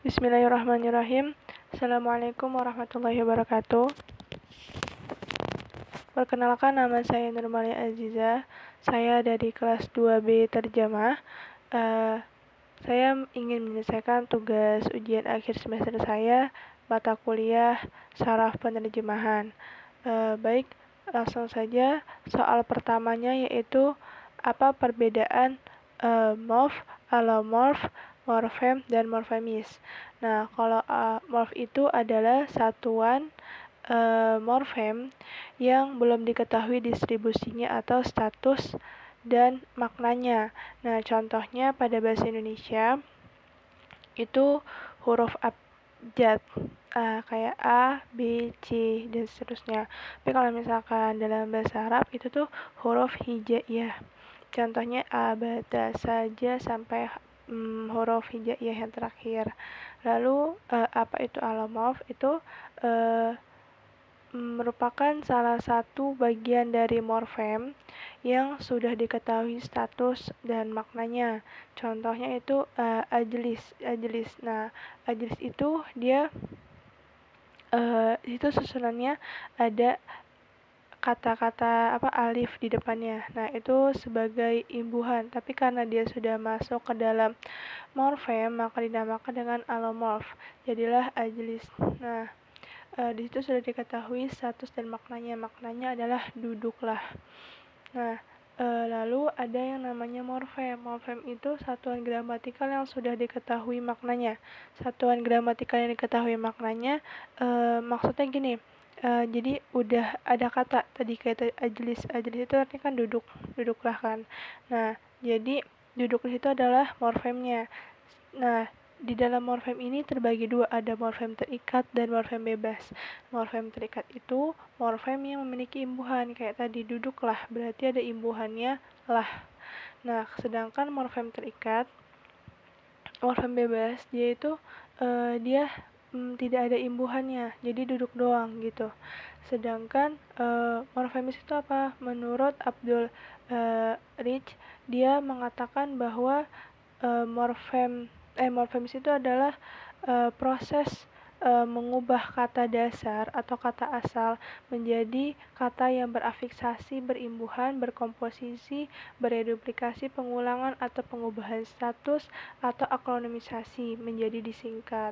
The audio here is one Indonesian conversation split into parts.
Bismillahirrahmanirrahim. Assalamualaikum warahmatullahi wabarakatuh. Perkenalkan, nama saya Nurmalia Aziza. Saya dari kelas 2B Terjemah. Saya ingin menyelesaikan tugas ujian akhir semester saya, mata kuliah Syaraf Penerjemahan. Baik, langsung saja. Soal pertamanya yaitu apa perbedaan morf, alomorf, morfem, dan morfemis. Nah, kalau morf itu adalah satuan morfem yang belum diketahui distribusinya atau status dan maknanya. Nah, contohnya pada bahasa Indonesia itu huruf abjad, kayak A, B, C, dan seterusnya. Tapi kalau misalkan dalam bahasa Arab itu tuh huruf hijaiyah. Contohnya A, bata, saja, sampai huruf hijaiyah yang terakhir. Lalu apa itu alomorf? Itu merupakan salah satu bagian dari morfem yang sudah diketahui status dan maknanya. Contohnya itu ajlis. Nah, ajlis itu dia itu susunannya ada kata-kata alif di depannya. Nah, itu sebagai imbuhan, tapi karena dia sudah masuk ke dalam morfem maka dinamakan dengan alomorf. Jadilah ajlis. Nah, di situ sudah diketahui status dan maknanya. Maknanya adalah duduklah. Nah, lalu ada yang namanya morfem. Morfem itu satuan gramatikal yang sudah diketahui maknanya. Satuan gramatikal yang diketahui maknanya maksudnya gini. Jadi udah ada kata tadi kayak ajlis. Ajlis itu artinya kan duduklah kan. Nah, jadi duduk di situ adalah morfemnya. Nah, di dalam morfem ini terbagi dua, ada morfem terikat dan morfem bebas. Morfem terikat itu morfem yang memiliki imbuhan, kayak tadi duduklah, berarti ada imbuhannya lah. Nah, sedangkan morfem terikat, morfem bebas, dia itu dia tidak ada imbuhannya, jadi duduk doang gitu. Sedangkan morfemis itu apa? Menurut Abdul Rich, dia mengatakan bahwa morfemis itu adalah proses mengubah kata dasar atau kata asal menjadi kata yang berafiksasi, berimbuhan, berkomposisi, bereduplikasi, pengulangan atau pengubahan status, atau akronimisasi menjadi disingkat.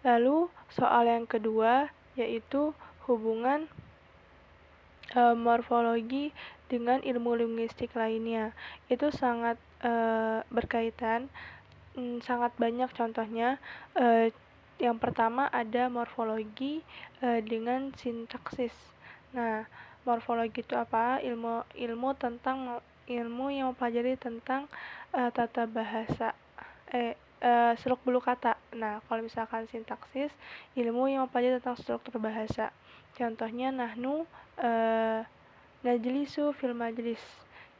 Lalu soal yang kedua yaitu hubungan morfologi dengan ilmu linguistik lainnya. Itu sangat berkaitan, sangat banyak contohnya. Yang pertama ada morfologi dengan sintaksis. Nah, morfologi itu apa? Ilmu yang mempelajari tentang tata bahasa, seluk-beluk kata. Nah, kalau misalkan sintaksis, ilmu yang mempelajari tentang struktur bahasa. Contohnya nahnu najlisu fil majlis.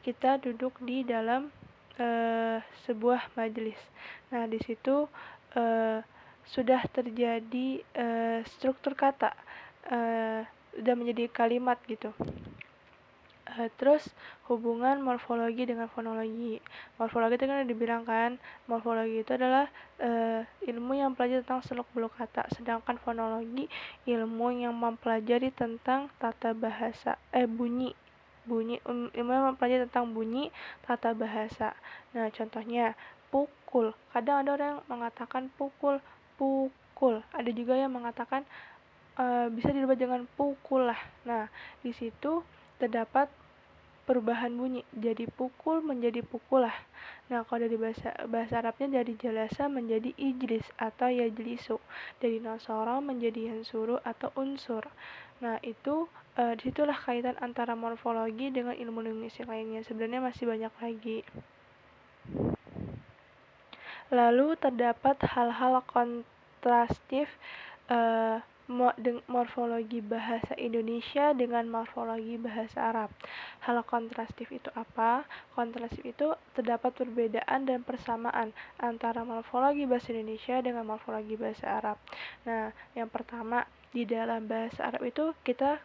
Kita duduk di dalam sebuah majelis. Nah, di situ sudah terjadi struktur kata, sudah menjadi kalimat gitu. Terus hubungan morfologi dengan fonologi. Morfologi itu kan dibilang kan, morfologi itu adalah ilmu yang mempelajari tentang seluk-beluk kata, sedangkan fonologi ilmu yang mempelajari tentang tata bahasa, bunyi, ilmu yang mempelajari tentang bunyi tata bahasa. Nah, contohnya pukul. Kadang ada orang yang mengatakan pukul. Ada juga yang mengatakan bisa dirubah dengan pukul lah. Nah, di situ terdapat perubahan bunyi, jadi pukul menjadi pukul lah. Nah, kalau dari bahasa Arabnya dari jalasa menjadi ijlis atau yajlisu, dari nasara menjadi yansuru atau unsur. Nah, itu disitulah kaitan antara morfologi dengan ilmu linguistik lainnya. Sebenarnya masih banyak lagi. Lalu terdapat hal-hal kontrastif morfologi bahasa Indonesia dengan morfologi bahasa Arab. Hal kontrastif itu apa? Kontrastif itu terdapat perbedaan dan persamaan antara morfologi bahasa Indonesia dengan morfologi bahasa Arab. Nah, yang pertama, di dalam bahasa Arab itu kita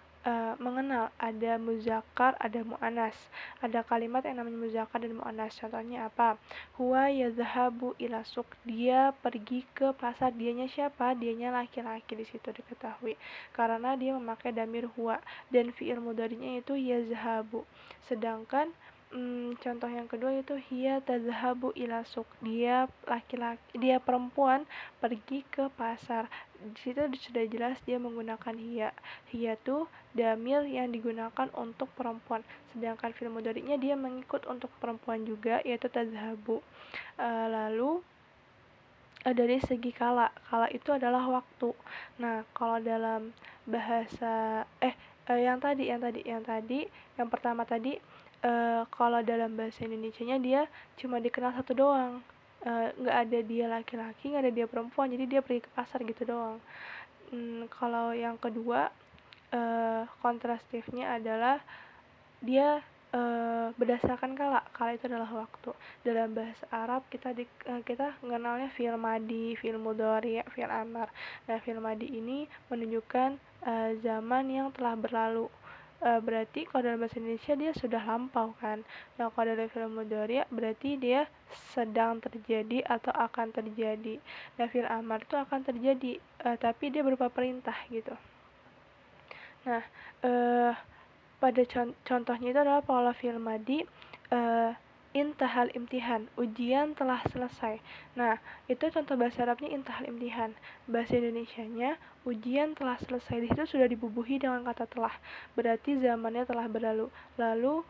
mengenal ada muzakkar, ada muannas. Ada kalimat yang namanya muzakkar dan muannas. Contohnya apa? Huwa yazhabu ila suq. Dia pergi ke pasar. Dianya siapa? Dianya laki-laki, di situ diketahui. Karena dia memakai damir huwa dan fiil mudhari'nya itu yazhabu. Sedangkan contoh yang kedua itu hiya tazhabu ila suq. Dia laki-laki, dia perempuan pergi ke pasar. Di situ sudah jelas dia menggunakan hiya. Hiya tuh damir yang digunakan untuk perempuan. Sedangkan fi'il mudhari'nya dia mengikut untuk perempuan juga, yaitu tazhabu. Lalu dari segi kala itu adalah waktu. Nah, kalau dalam bahasa yang pertama tadi, kalau dalam bahasa Indonesianya dia cuma dikenal satu doang. Nggak ada dia laki-laki, nggak ada dia perempuan, jadi dia pergi ke pasar gitu doang. Kalau yang kedua, kontrastifnya adalah dia berdasarkan kala itu adalah waktu. Dalam bahasa Arab kita mengenalnya fi'il madi, fi'il mudhari, fi'il amar. Nah, fi'il madi ini menunjukkan zaman yang telah berlalu. Berarti kalau dalam bahasa Indonesia dia sudah lampau kan. Nah, kalau dalam fi'il mudhari berarti dia sedang terjadi atau akan terjadi. Nah, fi'il amar itu akan terjadi, tapi dia berupa perintah gitu. Nah, pada contohnya itu adalah kalau fi'il madi, intahal imtihan, ujian telah selesai. Nah, itu contoh bahasa Arabnya intahal imtihan. Bahasa Indonesianya ujian telah selesai. Di situ sudah dibubuhi dengan kata telah. Berarti zamannya telah berlalu. Lalu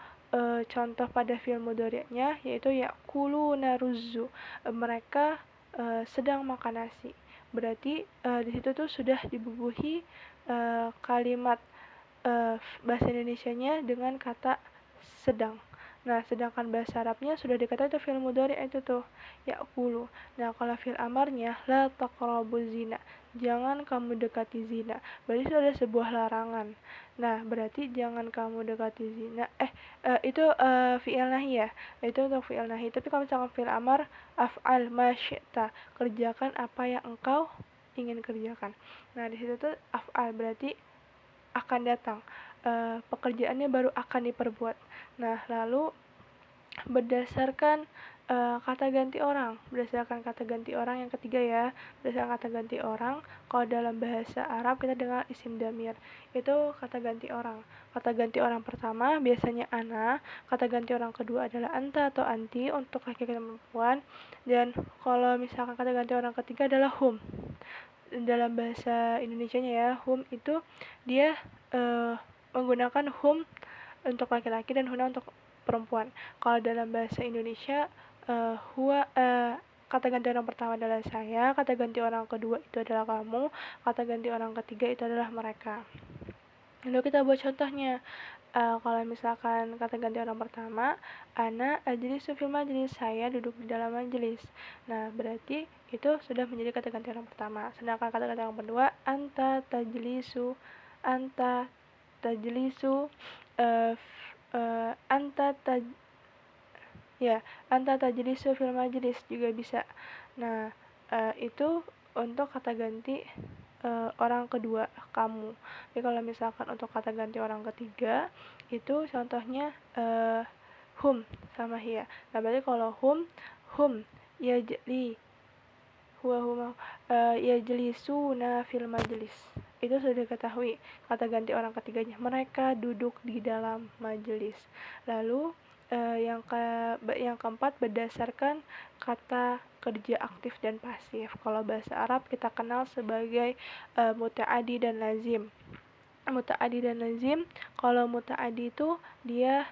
contoh pada fi'il mudhari'nya yaitu ya'kuluna ruzzu. Mereka sedang makan nasi. Berarti di situ tuh sudah dibubuhi kalimat bahasa Indonesianya dengan kata sedang. Nah, sedangkan bahasa Arabnya sudah dikatakan itu fi'il mudhari itu tuh ya'kulu. Nah, kalau fi'il amarnya la taqrabuz zina. Jangan kamu dekati zina. Berarti itu ada sebuah larangan. Nah, berarti jangan kamu dekati zina. Itu fi'il nahi ya. Itu untuk fi'il nahi. Tapi kalau misalkan fi'il amar, af'al ma syi'ta. Kerjakan apa yang engkau ingin kerjakan. Nah, di situ tuh af'al berarti akan datang, pekerjaannya baru akan diperbuat. Nah, lalu berdasarkan kata ganti orang, yang ketiga ya, berdasarkan kata ganti orang. Kalau dalam bahasa Arab kita dengar isim damir, itu kata ganti orang. Kata ganti orang pertama biasanya ana, kata ganti orang kedua adalah anta atau anti untuk laki-laki dan perempuan, dan kalau misalkan kata ganti orang ketiga adalah hum. Dalam bahasa Indonesianya ya, hum itu dia menggunakan hum untuk laki-laki dan huna untuk perempuan. Kalau dalam bahasa Indonesia kata ganti orang pertama adalah saya, kata ganti orang kedua itu adalah kamu, kata ganti orang ketiga itu adalah mereka. Lalu kita buat contohnya. Kalau misalkan kata ganti orang pertama, ana ajlisu fil majlis, saya duduk di dalam majelis. Nah, berarti itu sudah menjadi kata ganti orang pertama. Sedangkan kata ganti orang kedua, anta tajlisu, anta tajlisu, anta tajlisu fil majlis juga bisa. Nah, itu untuk kata ganti orang kedua, kamu. Jadi kalau misalkan untuk kata ganti orang ketiga itu contohnya hum sama hiya. Nah, berarti kalau hum yajli huwa yajlisuna fil majlis, itu sudah diketahui kata ganti orang ketiganya, mereka duduk di dalam majelis. Lalu yang keempat berdasarkan kata kerja aktif dan pasif. Kalau bahasa Arab kita kenal sebagai muta'adi dan lazim. Muta'adi dan lazim, kalau muta'adi itu dia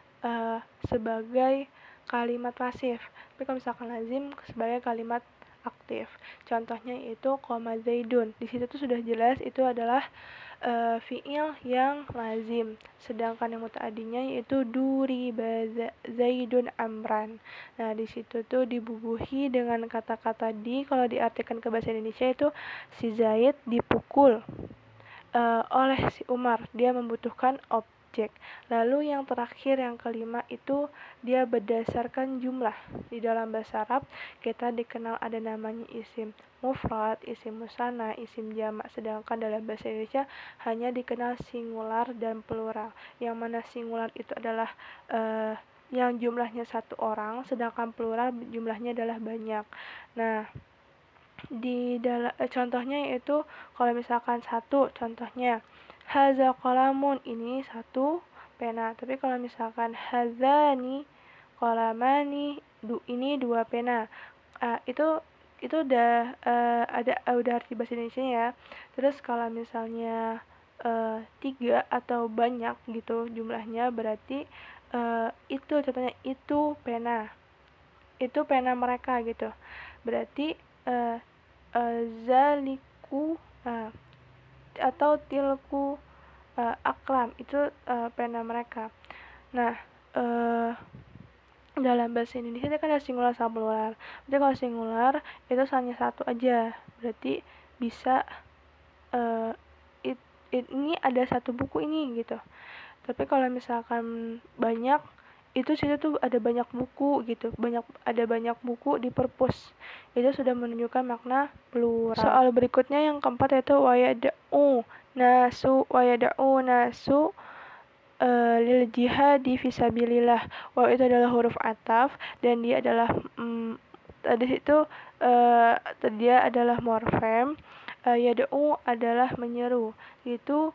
sebagai kalimat pasif, tapi kalau misalkan lazim sebagai kalimat aktif. Contohnya itu koma zaidun. Di situ tuh sudah jelas itu adalah fiil yang lazim. Sedangkan yang muta'adinya yaitu duriba zaidun amran. Nah, di situ tuh dibubuhi dengan kata-kata di, kalau diartikan ke bahasa Indonesia itu si Zaid dipukul oleh si Umar. Dia membutuhkan objek. Lalu yang terakhir, yang kelima itu dia berdasarkan jumlah. Di dalam bahasa Arab kita dikenal ada namanya isim mufrad, isim musanna, isim jamak. Sedangkan dalam bahasa Indonesia hanya dikenal singular dan plural. Yang mana singular itu adalah yang jumlahnya satu orang, sedangkan plural jumlahnya adalah banyak. Nah, di dalam contohnya yaitu kalau misalkan satu, contohnya haza qalamun, ini satu pena. Tapi kalau misalkan hazani qalamani, ini dua pena. Itu udah udah arti bahasa Indonesia ya. Terus kalau misalnya tiga atau banyak gitu jumlahnya, berarti itu contohnya itu pena mereka gitu. Berarti zaliku atau tilku aklam, itu pena mereka. Nah, dalam bahasa Indonesia kan ada singular sama plural. Jadi kalau singular itu hanya satu aja, berarti bisa ini ada satu buku ini gitu. Tapi kalau misalkan banyak, itu situ tuh ada banyak buku gitu, ada banyak buku di perpus, itu sudah menunjukkan makna plural. Soal berikutnya yang keempat yaitu wayada'u nasu lil jihadi fisabilillah. Waw itu adalah huruf ataf dan dia adalah tadi itu dia adalah morfem. Yada'u adalah menyeru. Itu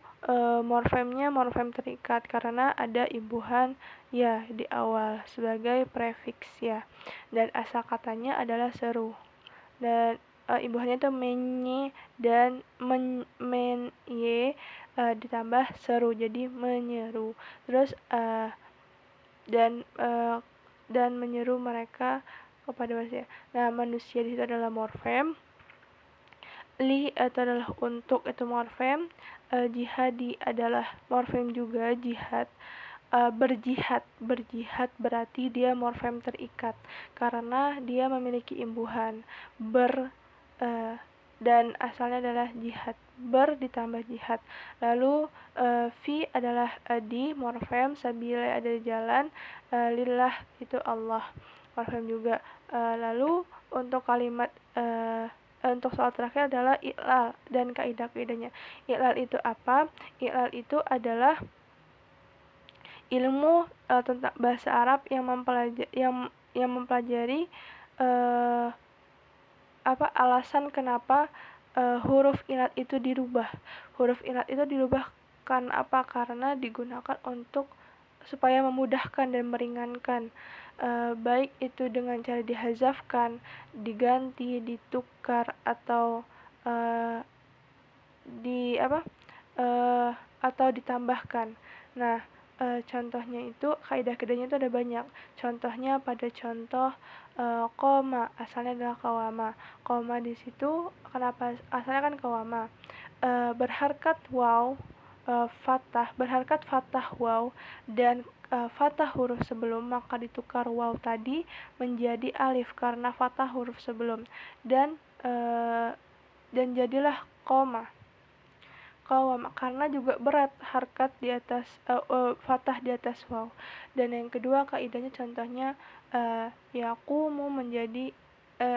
morfemnya morfem terikat karena ada imbuhan ya di awal sebagai prefiks ya. Dan asal katanya adalah seru. Dan imbuhannya itu menye dan menye ditambah seru jadi menyeru. Terus dan menyeru mereka kepada manusia. Nah, manusia di situ adalah morfem. Li itu adalah untuk, itu morfem. Jihadi adalah morfem juga, jihad. Berjihad berarti dia morfem terikat karena dia memiliki imbuhan dan asalnya adalah jihad, ditambah jihad. Lalu fi adalah di morfem, sabila ada jalan, lillah itu Allah, morfem juga. Lalu untuk kalimat untuk soal terakhir adalah i'lal dan kaidah-kaidahnya. I'lal itu apa? I'lal itu adalah ilmu tentang bahasa Arab yang mempelajari alasan kenapa huruf ilat itu dirubah. Huruf ilat itu dirubah karena apa? Karena digunakan untuk supaya memudahkan dan meringankan, baik itu dengan cara dihazafkan, diganti, ditukar, atau atau ditambahkan. Nah, contohnya itu kaidah-kaidahnya itu ada banyak. Contohnya pada contoh koma, asalnya adalah kawama. Koma di situ kenapa asalnya kan kawama? Berharkat waw, berharkat fathah waw dan fathah huruf sebelum, maka ditukar waw tadi menjadi alif karena fathah huruf sebelum, dan jadilah koma karena juga berat harkat di atas fathah di atas waw. Dan yang kedua kaidahnya contohnya yaqumu menjadi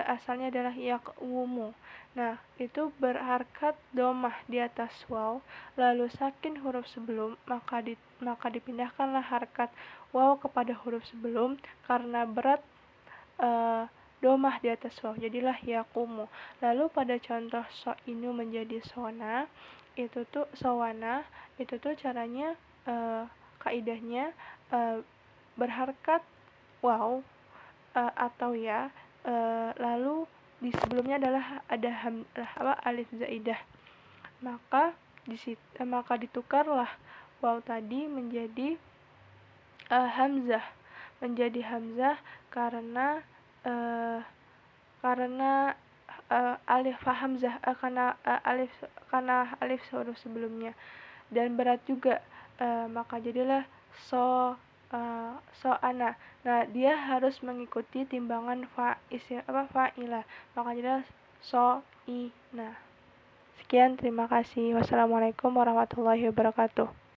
asalnya adalah yaqwumu. Nah, itu berharkat domah di atas waw, lalu sakin huruf sebelum, maka dipindahkanlah harkat waw kepada huruf sebelum karena berat domah di atas waw, jadilah yaqumu. Lalu pada contoh so'inu menjadi sona, itu tuh sawana, itu tuh caranya kaidahnya berharkat waw atau ya, lalu di sebelumnya adalah ada alif zaidah, maka ditukarlah waw tadi menjadi hamzah, karena alif hamzah karena alif huruf sebelumnya dan berat juga, maka jadilah ana. Nah, dia harus mengikuti timbangan fa'ilah, maka jadilah ina. Sekian, terima kasih. Wassalamualaikum warahmatullahi wabarakatuh.